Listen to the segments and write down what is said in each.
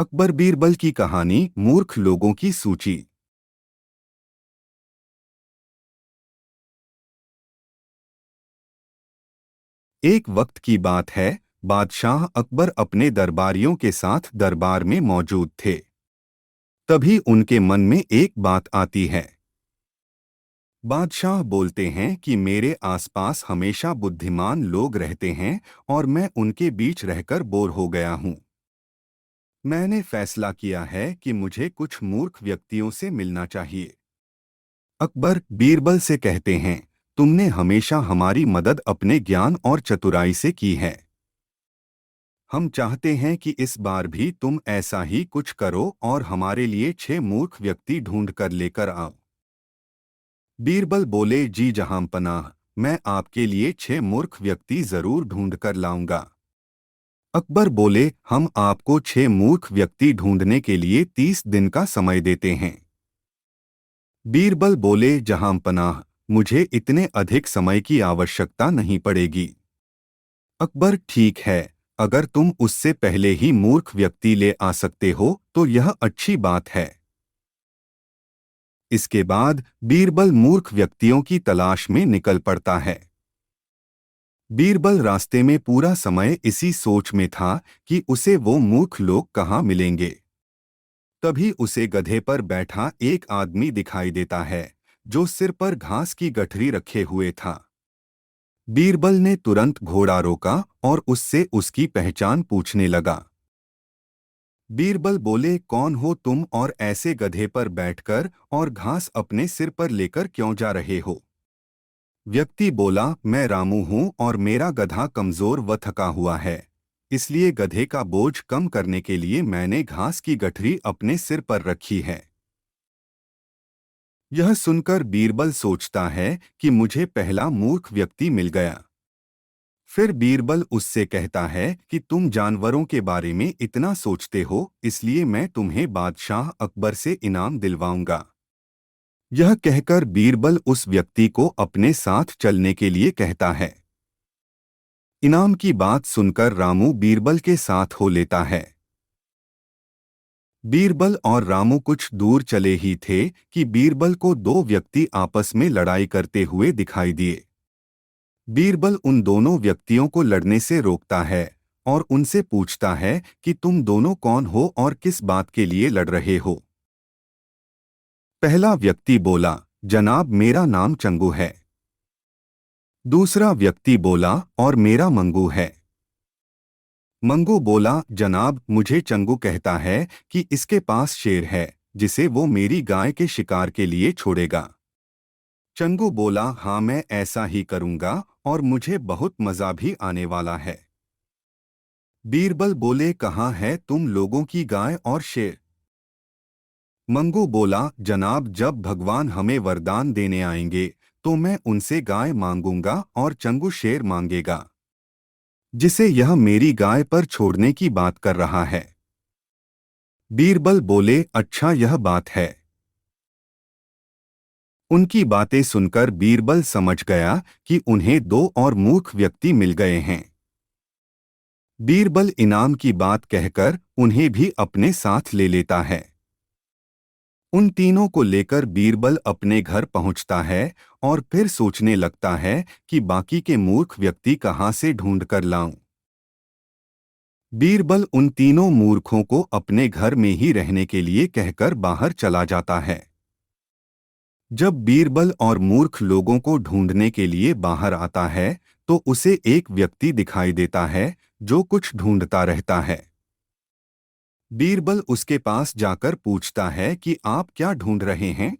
अकबर बीरबल की कहानी मूर्ख लोगों की सूची। एक वक्त की बात है। बादशाह अकबर अपने दरबारियों के साथ दरबार में मौजूद थे। तभी उनके मन में एक बात आती है। बादशाह बोलते हैं कि मेरे आसपास हमेशा बुद्धिमान लोग रहते हैं और मैं उनके बीच रहकर बोर हो गया हूँ। मैंने फैसला किया है कि मुझे कुछ मूर्ख व्यक्तियों से मिलना चाहिए। अकबर बीरबल से कहते हैं, तुमने हमेशा हमारी मदद अपने ज्ञान और चतुराई से की है। हम चाहते हैं कि इस बार भी तुम ऐसा ही कुछ करो और हमारे लिए 6 मूर्ख व्यक्ति ढूंढ कर लेकर आओ। बीरबल बोले, जी जहां पनाह, मैं आपके लिए 6 मूर्ख व्यक्ति जरूर ढूंढ कर लाऊंगा। अकबर बोले, हम आपको 6 मूर्ख व्यक्ति ढूंढने के लिए 30 दिन का समय देते हैं। बीरबल बोले, जहां पनाह, मुझे इतने अधिक समय की आवश्यकता नहीं पड़ेगी। अकबर, ठीक है, अगर तुम उससे पहले ही मूर्ख व्यक्ति ले आ सकते हो तो यह अच्छी बात है। इसके बाद बीरबल मूर्ख व्यक्तियों की तलाश में निकल पड़ता है। बीरबल रास्ते में पूरा समय इसी सोच में था कि उसे वो मूर्ख लोग कहाँ मिलेंगे। तभी उसे गधे पर बैठा एक आदमी दिखाई देता है, जो सिर पर घास की गठरी रखे हुए था। बीरबल ने तुरंत घोड़ा रोका और उससे उसकी पहचान पूछने लगा। बीरबल बोले, कौन हो तुम और ऐसे गधे पर बैठकर और घास अपने सिर पर लेकर क्यों जा रहे हो? व्यक्ति बोला, मैं रामू हूँ और मेरा गधा कमजोर व थका हुआ है। इसलिए गधे का बोझ कम करने के लिए मैंने घास की गठरी अपने सिर पर रखी है। यह सुनकर बीरबल सोचता है कि मुझे पहला मूर्ख व्यक्ति मिल गया। फिर बीरबल उससे कहता है कि तुम जानवरों के बारे में इतना सोचते हो, इसलिए मैं तुम्हें बादशाह अकबर से इनाम दिलवाऊंगा। यह कहकर बीरबल उस व्यक्ति को अपने साथ चलने के लिए कहता है। इनाम की बात सुनकर रामू बीरबल के साथ हो लेता है। बीरबल और रामू कुछ दूर चले ही थे कि बीरबल को 2 व्यक्ति आपस में लड़ाई करते हुए दिखाई दिए। बीरबल उन दोनों व्यक्तियों को लड़ने से रोकता है और उनसे पूछता है कि तुम दोनों कौन हो और किस बात के लिए लड़ रहे हो। पहला व्यक्ति बोला, जनाब मेरा नाम चंगू है। दूसरा व्यक्ति बोला, और मेरा मंगू है। मंगू बोला, जनाब मुझे चंगू कहता है कि इसके पास शेर है जिसे वो मेरी गाय के शिकार के लिए छोड़ेगा। चंगू बोला, हाँ मैं ऐसा ही करूंगा और मुझे बहुत मजा भी आने वाला है। बीरबल बोले, कहाँ है तुम लोगों की गाय और शेर? मंगू बोला, जनाब जब भगवान हमें वरदान देने आएंगे तो मैं उनसे गाय मांगूंगा और चंगू शेर मांगेगा, जिसे यह मेरी गाय पर छोड़ने की बात कर रहा है। बीरबल बोले, अच्छा यह बात है। उनकी बातें सुनकर बीरबल समझ गया कि उन्हें 2 और मूर्ख व्यक्ति मिल गए हैं। बीरबल इनाम की बात कहकर उन्हें भी अपने साथ ले लेता है। उन तीनों को लेकर बीरबल अपने घर पहुंचता है और फिर सोचने लगता है कि बाकी के मूर्ख व्यक्ति कहां से ढूंढ कर लाऊं। बीरबल उन तीनों मूर्खों को अपने घर में ही रहने के लिए कहकर बाहर चला जाता है। जब बीरबल और मूर्ख लोगों को ढूंढने के लिए बाहर आता है तो उसे एक व्यक्ति दिखाई देता है जो कुछ ढूंढता रहता है। बीरबल उसके पास जाकर पूछता है कि आप क्या ढूंढ रहे हैं?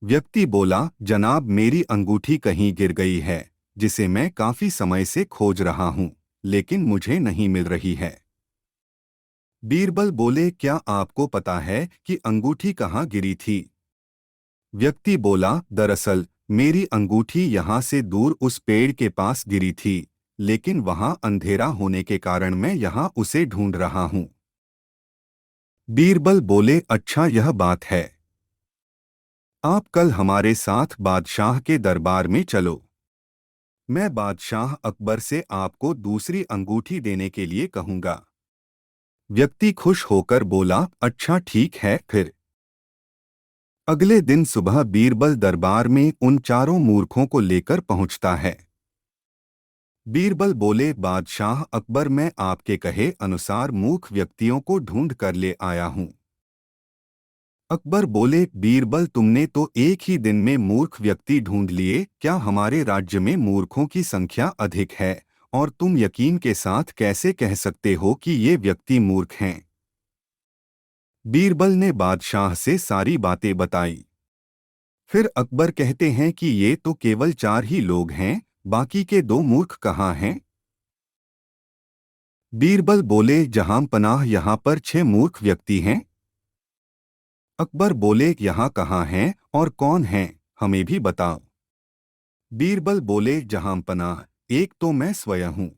व्यक्ति बोला, जनाब मेरी अंगूठी कहीं गिर गई है जिसे मैं काफी समय से खोज रहा हूं, लेकिन मुझे नहीं मिल रही है। बीरबल बोले, क्या आपको पता है कि अंगूठी कहाँ गिरी थी? व्यक्ति बोला, दरअसल मेरी अंगूठी यहाँ से दूर उस पेड़ के पास गिरी थी, लेकिन वहाँ अंधेरा होने के कारण मैं यहाँ उसे ढूंढ रहा हूँ। बीरबल बोले, अच्छा यह बात है। आप कल हमारे साथ बादशाह के दरबार में चलो। मैं बादशाह अकबर से आपको दूसरी अंगूठी देने के लिए कहूँगा। व्यक्ति खुश होकर बोला, अच्छा ठीक है फिर। अगले दिन सुबह बीरबल दरबार में उन चारों मूर्खों को लेकर पहुंचता है। बीरबल बोले, बादशाह अकबर, मैं आपके कहे अनुसार मूर्ख व्यक्तियों को ढूंढ कर ले आया हूं। अकबर बोले, बीरबल तुमने तो एक ही दिन में मूर्ख व्यक्ति ढूंढ लिए, क्या हमारे राज्य में मूर्खों की संख्या अधिक है? और तुम यकीन के साथ कैसे कह सकते हो कि ये व्यक्ति मूर्ख हैं? बीरबल ने बादशाह से सारी बातें बताई। फिर अकबर कहते हैं कि ये तो केवल 4 ही लोग हैं, बाकी के 2 मूर्ख कहाँ हैं? बीरबल बोले, जहां पनाह यहाँ पर 6 मूर्ख व्यक्ति हैं। अकबर बोले, यहाँ कहाँ हैं और कौन हैं, हमें भी बताओ। बीरबल बोले, जहां पनाह, एक तो मैं स्वयं हूँ।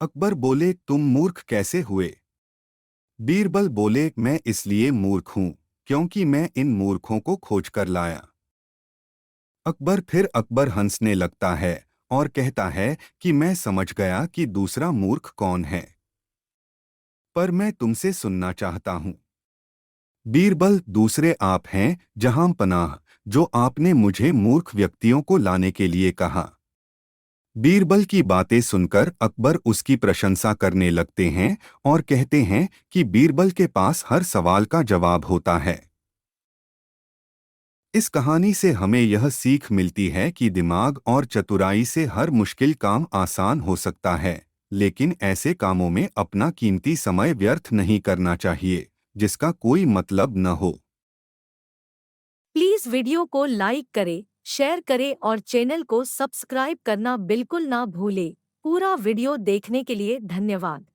अकबर बोले, तुम मूर्ख कैसे हुए? बीरबल बोले, मैं इसलिए मूर्ख हूँ क्योंकि मैं इन मूर्खों को खोज कर लाया। अकबर हंसने लगता है और कहता है कि मैं समझ गया कि दूसरा मूर्ख कौन है, पर मैं तुमसे सुनना चाहता हूँ। बीरबल, दूसरे आप हैं जहां पनाह, जो आपने मुझे मूर्ख व्यक्तियों को लाने के लिए कहा। बीरबल की बातें सुनकर अकबर उसकी प्रशंसा करने लगते हैं और कहते हैं कि बीरबल के पास हर सवाल का जवाब होता है। इस कहानी से हमें यह सीख मिलती है कि दिमाग और चतुराई से हर मुश्किल काम आसान हो सकता है, लेकिन ऐसे कामों में अपना कीमती समय व्यर्थ नहीं करना चाहिए जिसका कोई मतलब न हो। प्लीज वीडियो को लाइक करें, शेयर करें और चैनल को सब्सक्राइब करना बिल्कुल ना भूलें। पूरा वीडियो देखने के लिए धन्यवाद।